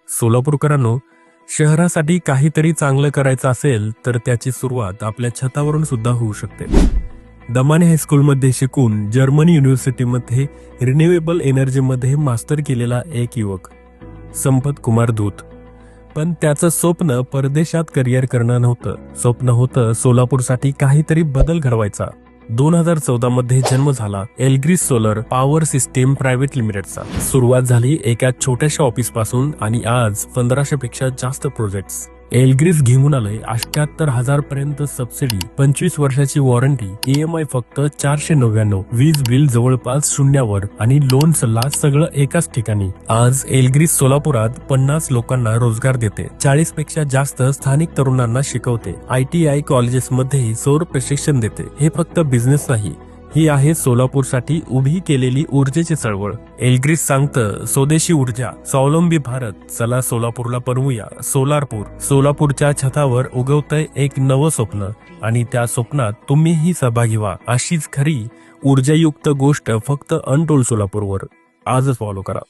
सोलापूरकरांनो, शहरासाठी काहीतरी चांगलं करायचं असेल तर त्याची सुरुवात आपल्या छतावरून सुद्धा होऊ शकते. दमाने हायस्कूलमध्ये शिकून जर्मनी युनिव्हर्सिटीमध्ये रिन्युएबल एनर्जीमध्ये मास्टर केलेला एक युवक संपत कुमार धूत. पण त्याचं स्वप्न परदेशात करिअर करणं नव्हतं. स्वप्न होतं सोलापूरसाठी काहीतरी बदल घडवायचा. 2014 मध्ये जन्म झाला एल्ग्रिस सोलर पॉवर सिस्टीम प्रायव्हेट लिमिटेडचा. सुरुवात झाली एका छोट्याशा ऑफिस पासून आणि आज 1500 पेक्षा जास्त प्रोजेक्ट्स. एल्ग्रिस घेऊन आलंय 78,000 पर्यंत सबसिडी, 25 वर्षाची वॉरंटी, EMI फक्त 499, वीज बिल जवळपास शून्यावर आणि लोन सल्ला सगळं एकाच ठिकाणी. आज एल्ग्रिस सोलापुरात 50 लोकांना रोजगार देते, 40 पेक्षा जास्त स्थानिक तरुणांना शिकवते, ITI कॉलेजेसमध्ये सौर प्रशिक्षण देते. हे फक्त बिझनेस नाही, ही आहे सोलापूरसाठी उभी केलेली ऊर्जेची चळवळ. एल्ग्रिस सांगतं, स्वदेशी ऊर्जा, स्वावलंबी भारत. चला सोलापूरला बनवूया सोलारपूर. सोलापूरच्या छतावर उगवतंय एक नवं स्वप्न आणि त्या स्वप्नात तुम्हीही सहभागी व्हा. अशीच खरी ऊर्जायुक्त गोष्ट फक्त अनटोल्ड सोलापूरवर. आजच फॉलो करा.